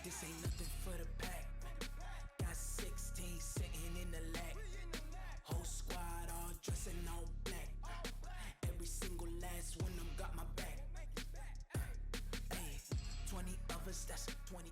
This ain't nothing for the pack. Got 16 sitting in the lag. Whole squad all dressing all black. Every single last one of them got my back. Hey, 20 of us, that's 20.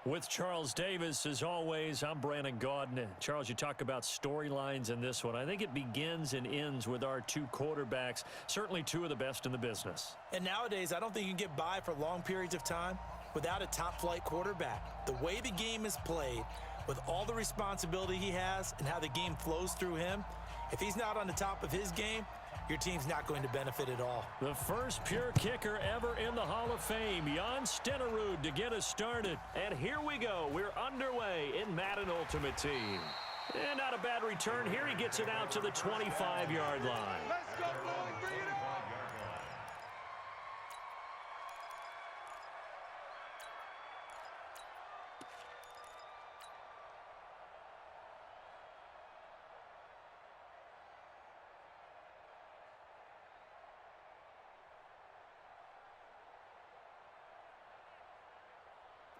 With Charles Davis, as always, I'm Brandon Gaudin. Charles, you talk about storylines in this one. I think it begins and ends with our two quarterbacks, certainly two of the best in the business. And nowadays, I don't think you can get by for long periods of time without a top-flight quarterback. The way the game is played, with all the responsibility he has and how the game flows through him, if he's not on the top of his game, your team's not going to benefit at all. The first pure kicker ever in the Hall of Fame, Jan Stenerud, to get us started. And here we go. We're underway in Madden Ultimate Team. And not a bad return here. He gets it out to the 25-yard line. Let's go, boys. Bring it on.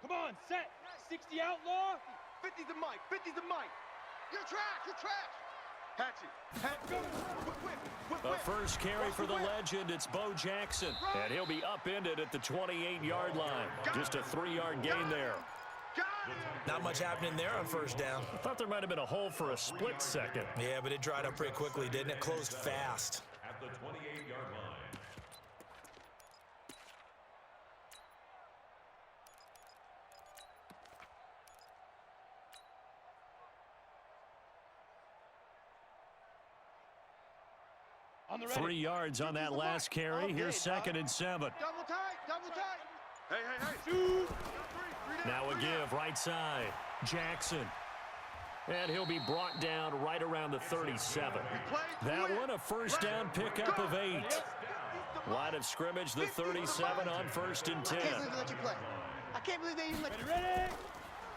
Come on, set. 60 outlaw. 50's the mic. 50's the mic. You're trash. You're trash. Hatch it. Hatch it. Whip. The first carry for the legend, it's Bo Jackson. And he'll be upended at the 28-yard line. Just a 3-yard gain there. Not much happening there on first down. I thought there might have been a hole for a split second. Yeah, but it dried up pretty quickly, didn't it? Closed fast. At the 28-yard line. On the 3 yards on that last carry. Here's 2nd and 7. Double tight. Double tight. Hey. 2. Now a give right side. Jackson. And he'll be brought down right around the 37. That one a first down pickup of 8. Line of scrimmage, the 37 on 1st and 10. I can't believe they let you play. I can't believe they even let you Ready?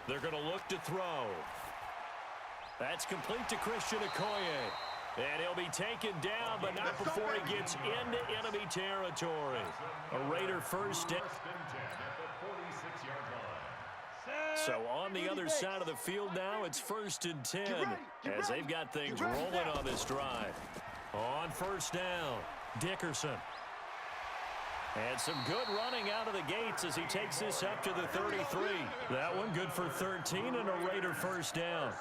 They're going to look to throw. That's complete to Christian Okoye. And he'll be taken down, but not before he gets into enemy territory. A Raider first down. So on the other side of the field now, it's 1st and 10 as they've got things rolling on this drive. On first down, Dickerson. And some good running out of the gates as he takes this up to the 33. That one good for 13 and a Raider first down.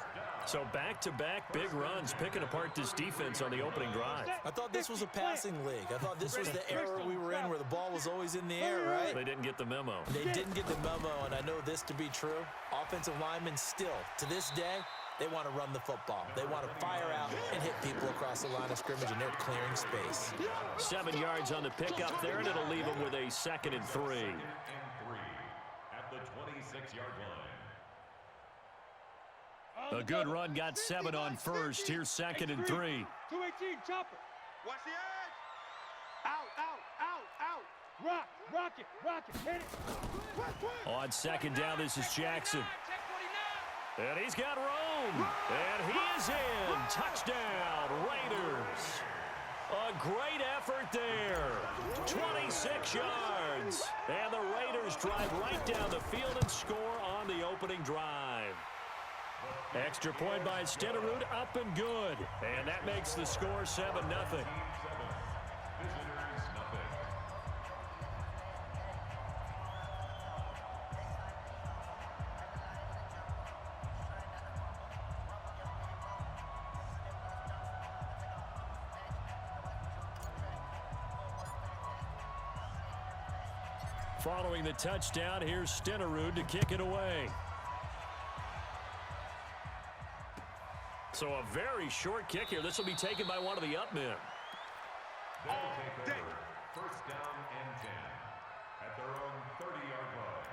So back-to-back big runs picking apart this defense on the opening drive. I thought this was a passing league. I thought this was the era we were in where the ball was always in the air, right? They didn't get the memo. They didn't get the memo, and I know this to be true. Offensive linemen still, to this day, they want to run the football. They want to fire out and hit people across the line of scrimmage, and they're clearing space. 7 yards on the pickup there, and it'll leave them with a 2nd and 3. At the 26-yard line. A good run got 7 on first. Here's 2nd and 3. 218, chopper. Watch the edge. Out. Rock it. Hit it. On 2nd down, this is Jackson. And he's got room. And he is in. Touchdown, Raiders. A great effort there. 26 yards. And the Raiders drive right down the field and score on the opening drive. Extra point by Stenerud, up and good. And that makes the score 7-0. Following the touchdown, here's Stenerud to kick it away. So a very short kick here. This will be taken by one of the up men. They'll take over 1st down and 10 at their own 30-yard line.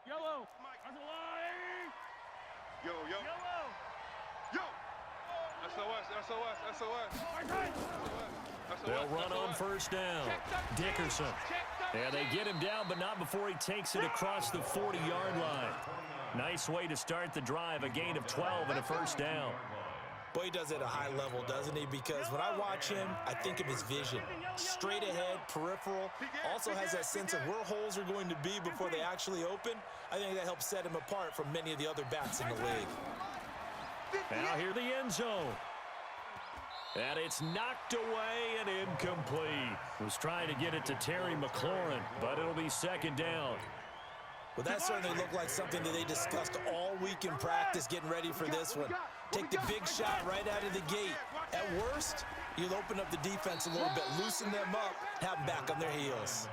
Yellow. On the line. Yo. Yellow. SOS. They'll run on first down. Dickerson. And they get him down, but not before he takes it across the 40-yard line. Nice way to start the drive, a gain of 12 and a first down. Boy, he does it at a high level, doesn't he? Because when I watch him, I think of his vision. Straight ahead, peripheral, also has that sense of where holes are going to be before they actually open. I think that helps set him apart from many of the other backs in the league. Now here the end zone. And it's knocked away and incomplete. Was trying to get it to Terry McLaurin, but it'll be second down. Well, that certainly looked like something that they discussed all week in practice getting ready for this one. Take the big shot right out of the gate. At worst, you'll open up the defense a little bit, loosen them up, have them back on their heels.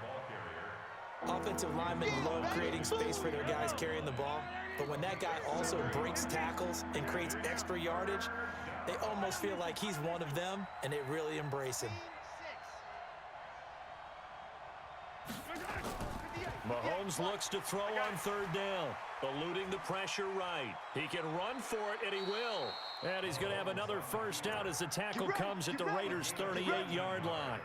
Offensive linemen love creating space for their guys carrying the ball, but when that guy also breaks tackles and creates extra yardage, they almost feel like he's one of them, and they really embrace him. Mahomes looks to throw on third down, eluding the pressure right. He can run for it, and he will. And he's going to have another first down as the tackle comes at the Raiders' 38-yard line.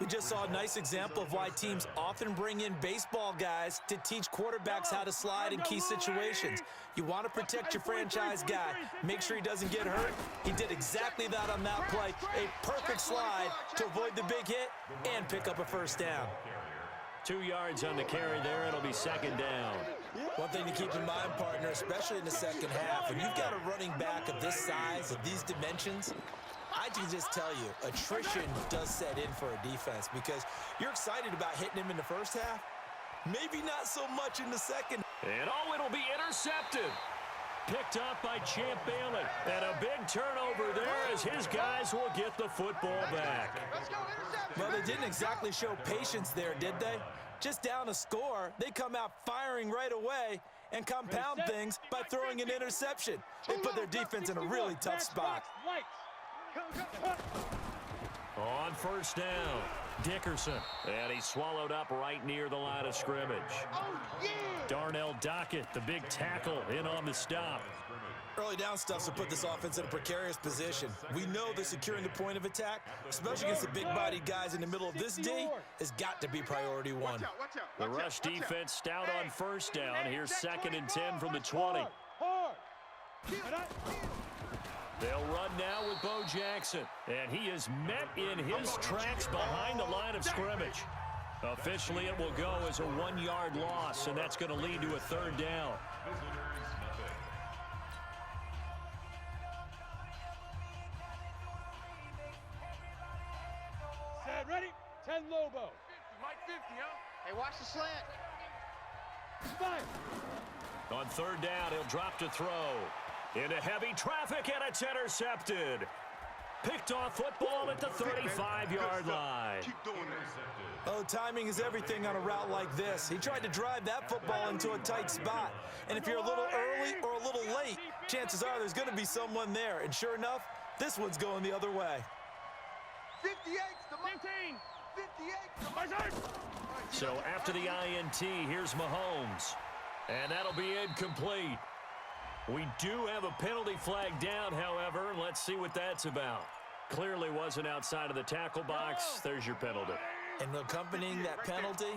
We just saw a nice example of why teams often bring in baseball guys to teach quarterbacks how to slide in key situations. You want to protect your franchise guy. Make sure he doesn't get hurt. He did exactly that on that play. A perfect slide to avoid the big hit and pick up a first down. 2 yards on the carry there. It'll be second down. One thing to keep in mind, partner, especially in the second half, when you've got a running back of this size, of these dimensions, I can just tell you, attrition does set in for a defense because you're excited about hitting him in the first half. Maybe not so much in the second. And oh, it'll be intercepted. Picked up by Champ Bailey. And a big turnover there as his guys will get the football back. Well, they didn't exactly show patience there, did they? Just down a score, they come out firing right away and compound things by throwing an interception. They put their defense in a really tough spot. On first down, Dickerson. And he's swallowed up right near the line of scrimmage. Darnell Dockett, the big tackle, in on the stop. Early down stuff to put this offense in a precarious position. We know that securing the point of attack, especially against the big-bodied guys in the middle of this D, has got to be priority one. The rush defense stout on first down. Here's 2nd and 10 from the 20. They'll run now with Bo Jackson, and he is met in his tracks behind the line of scrimmage. Officially, it will go as a 1-yard loss, and that's going to lead to a third down. Set, ready? 10 Lobo. 50, Mike 50, huh? Hey, watch the slant. Fire. On third down, he'll drop to throw. Into heavy traffic, and it's intercepted. Picked off football at the 35-yard line. Keep doing this. Oh, timing is everything on a route like this. He tried to drive that football into a tight spot. And if you're a little early or a little late, chances are there's going to be someone there. And sure enough, this one's going the other way. 58's the 15. 58's the So after the INT, here's Mahomes. And that'll be incomplete. We do have a penalty flag down, however. Let's see what that's about. Clearly wasn't outside of the tackle box. There's your penalty. And accompanying that penalty,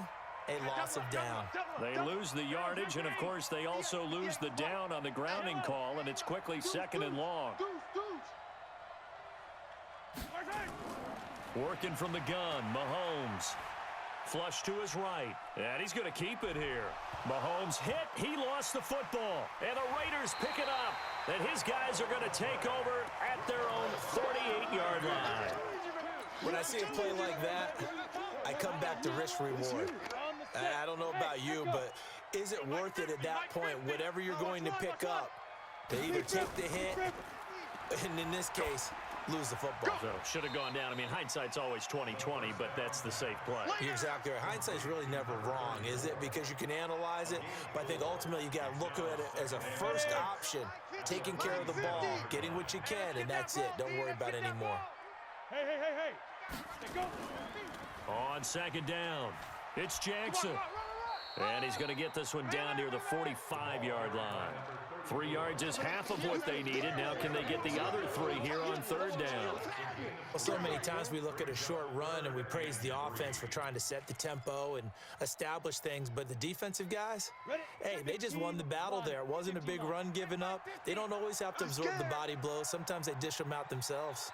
a loss of down. They lose the yardage, and, of course, they also lose the down on the grounding call, and it's quickly 2nd and long. Working from the gun, Mahomes. Flush to his right, and he's going to keep it here. Mahomes hit, he lost the football, and the Raiders pick it up. And his guys are going to take over at their own 48-yard line. When I see a play like that, I come back to risk-reward. I don't know about you, but is it worth it at that point, whatever you're going to pick up, to either take the hit, and in this case, lose the football? So should have gone down. I mean, hindsight's always 20/20, but that's the safe play. You're exactly right. Hindsight's really never wrong, is it? Because you can analyze it, but I think ultimately you got to look at it as a first option, taking care of the ball, getting what you can, and that's it. Don't worry about it anymore. Hey. Go. On 2nd down, it's Jackson. And he's going to get this one down near the 45-yard line. 3 yards is half of what they needed. Now can they get the other 3 here on third down? Well, so many times we look at a short run and we praise the offense for trying to set the tempo and establish things, but the defensive guys, hey, they just won the battle there. It wasn't a big run given up. They don't always have to absorb the body blows. Sometimes they dish them out themselves.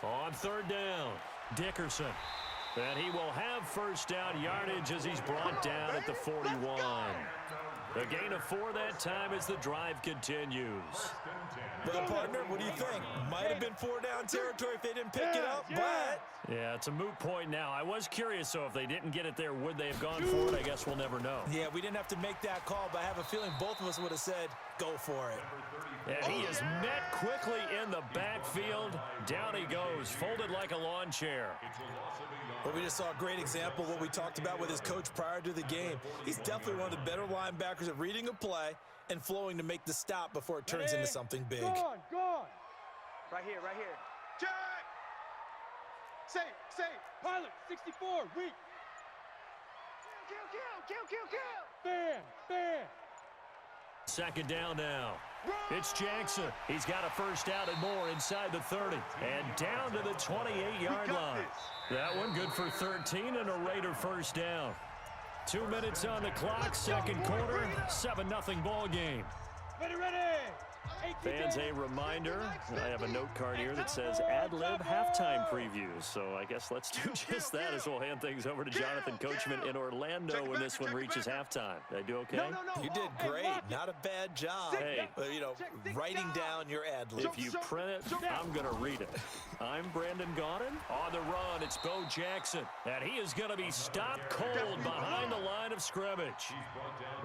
On third down, Dickerson. And he will have first down yardage as he's brought down at the 41. A gain of 4 that time as the drive continues. Well, partner, what do you think? Might have been 4 down territory if they didn't pick it up, but... Yeah, it's a moot point now. I was curious, so if they didn't get it there, would they have gone for it? I guess we'll never know. Yeah, we didn't have to make that call, but I have a feeling both of us would have said, go for it. And he is met quickly in the backfield. Down he goes, folded like a lawn chair. Well, we just saw a great example of what we talked about with his coach prior to the game. He's definitely one of the better linebackers at reading a play and flowing to make the stop before it turns into something big. Go on. Right here. Check. Safe. Pilot, 64, weak. Kill. Bam. Second down now. It's Jackson. He's got a first down and more inside the 30. And down to the 28-yard line. That one good for 13 and a Raider first down. 2 minutes on the clock, second quarter, 7-0 ball game. Ready. Fans, a reminder, I have a note card here that says ad-lib halftime previews. So I guess let's do just that as we'll hand things over to Jonathan Coachman in Orlando when this one reaches halftime. Did I do okay? You did great. Not a bad job. Hey. Writing down your ad-lib. If you print it, I'm going to read it. I'm Brandon Gaudin. On the run, it's Bo Jackson. And he is going to be stopped cold behind the line of scrimmage.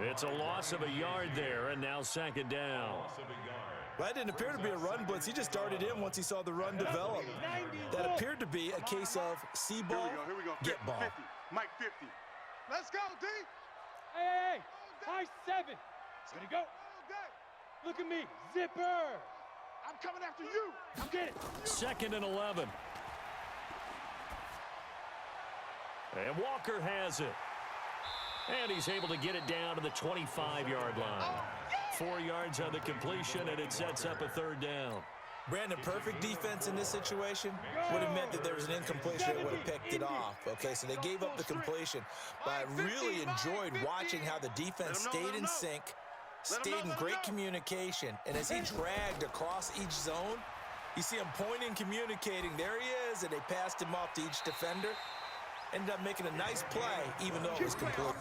It's a loss of a yard there, and now second down. That didn't appear to be a run blitz. He just darted in once he saw the run develop. That appeared to be a case of see ball, Here we go. get ball. 50. Mike 50. Let's go, D. Hey, high 7. Ready, go. Look at me, zipper. I'm coming after you. I'm getting it. Second and 11. And Walker has it. And he's able to get it down to the 25-yard line. 4 yards on the completion, and it sets up a third down. Brandon, perfect defense in this situation would have meant that there was an incompletion that would have picked it off. Okay, so they gave up the completion. But I really enjoyed watching how the defense stayed in sync, stayed in great communication. And as he dragged across each zone, you see him pointing, communicating. There he is, and they passed him off to each defender. Ended up making a nice play, even though it was complete.